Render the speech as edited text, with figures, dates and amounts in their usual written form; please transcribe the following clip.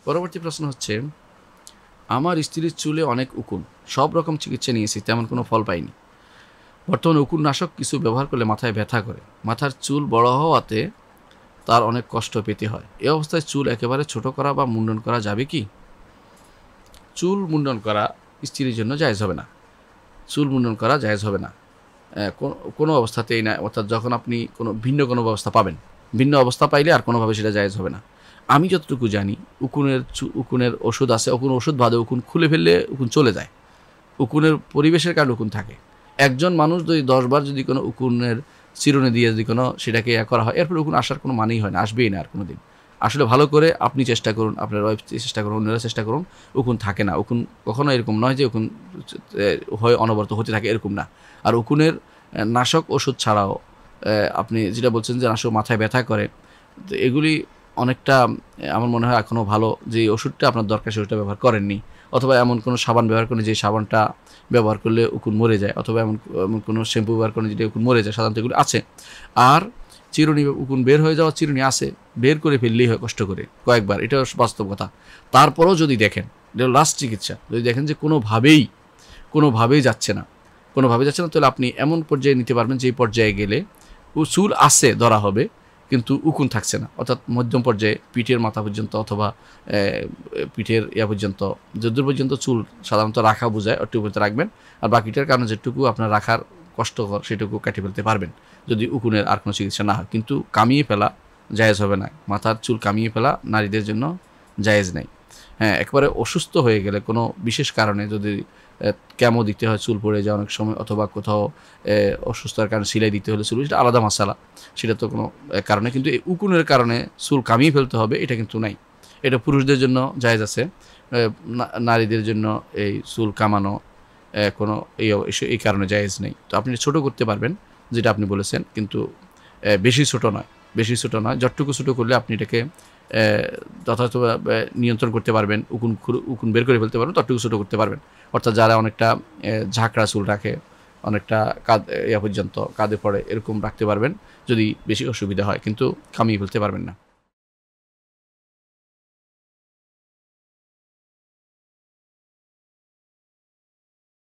পরবর্তী প্রশ্ন হচ্ছে, আমার স্ত্রীর চুলে অনেক উকুন, সব রকম চিকিৎসা নিয়েছি, তেমন কোনো ফল পাইনি। বর্তমানে উকুননাশক কিছু ব্যবহার করলে মাথায় ব্যথা করে, মাথার চুল বড় হওয়াতে তার অনেক কষ্ট পেতে হয়। এই অবস্থায় চুল একেবারে ছোট করা বা মুন্ডন করা যাবে কি? চুল মুন্ডন করা স্ত্রীর জন্য জায়েজ হবে না। চুল মুন্ডন করা জায়েজ হবে না কোনো অবস্থাতেই না। অর্থাৎ যখন আপনি ভিন্ন কোনো ব্যবস্থা পাবেন, ভিন্ন অবস্থা পাইলে আর কোনোভাবে সেটা জায়েজ হবে না। আমি যতটুকু জানি উকুনের ওষুধ আছে, ওষুধ বাদে উকুন খুলে ফেললে উকুন চলে যায়। উকুনের পরিবেশের কারণে উকুন থাকে। একজন মানুষ যদি 10 বার যদি কোনো উকুনের চিরুনি দিয়ে যদি কোনো সেটাকে করা হয়, এরপর উকুন আসার কোনো মানেই হয় না, আসবেই না আর কোনো দিন। আসলে ভালো করে আপনি চেষ্টা করুন, আপনার ওয়াইফ চেষ্টা করুন, অন্যরা চেষ্টা করুন, উকুন থাকে না। উকুন কখনো এরকম নয় যে উকুন হয় অনবরত হতে থাকে, এরকম না। আর উকুনের নাশক ওষুধ ছাড়াও আপনি যেটা বলছেন যে নাশক মাথায় ব্যথা করে, তো এগুলি অনেকটা আমার মনে হয় এখনও ভালো যে ওষুধটা আপনার দরকার সেই ওষুধটা ব্যবহার করেননি, অথবা এমন কোনো সাবান ব্যবহার করেন যে সাবানটা ব্যবহার করলে উকুন মরে যায়, অথবা এমন কোনো শ্যাম্পু ব্যবহার করেন যেটা উকুন মরে যায়, সাধারণত এগুলো আছে। আর চিরুনি, উকুন বের হয়ে যাওয়া চিরুনি আছে, বের করে ফেললেই হয় কষ্ট করে কয়েকবার, এটা বাস্তব কথা। তারপরেও যদি দেখেন, এটা লাস্ট চিকিৎসা, যদি দেখেন যে কোনোভাবেই যাচ্ছে না, তাহলে আপনি এমন পর্যায়ে নিতে পারবেন যে পর্যায়ে গেলে চুল আছে ধরা হবে কিন্তু উকুন থাকছে না, অর্থাৎ মধ্যম পর্যায়ে পিঠের মাথা পর্যন্ত অথবা পিঠের পর্যন্ত, যতদূর পর্যন্ত চুল সাধারণত রাখা বোঝায় ওটুকু পর্যন্ত রাখবেন। আর বাকিটার কারণে যেটুকু আপনার রাখার কষ্টকর সেটুকু কেটে ফেলতে পারবেন যদি উকুনের আর কোনো চিকিৎসা না হয়। কিন্তু কামিয়ে ফেলা জায়েজ হবে না, মাথার চুল কামিয়ে ফেলা নারীদের জন্য জায়েজ নেই। হ্যাঁ, একবারে অসুস্থ হয়ে গেলে কোনো বিশেষ কারণে যদি কেমো দিতে হয় চুল পড়ে যায় অনেক সময়, অথবা কোথাও অসুস্থতার কারণে সিলাই দিতে হলে চুল, সেটা আলাদা মশালা, সেটা তো কোনো কারণে। কিন্তু এই উকুনের কারণে চুল কামিয়ে ফেলতে হবে এটা কিন্তু নাই। এটা পুরুষদের জন্য জায়েজ আছে, নারীদের জন্য এই চুল কামানো কোনো এই কারণে জায়েজ নেই। তো আপনি ছোট করতে পারবেন যেটা আপনি বলেছেন, কিন্তু বেশি ছোট নয়, যতটুকু ছোটো করলে আপনি এটাকে যথাযথভাবে নিয়ন্ত্রণ করতে পারবেন, উকুন বের করে ফেলতে পারবেন, ততটুকু ছোটো করতে পারবেন। অর্থাৎ যারা অনেকটা ঝাঁকড়া চুল রাখে, অনেকটা পর্যন্ত কাঁধে পড়ে, এরকম রাখতে পারবেন যদি বেশি অসুবিধা হয়, কিন্তু কামিয়ে ফেলতে পারবেন না।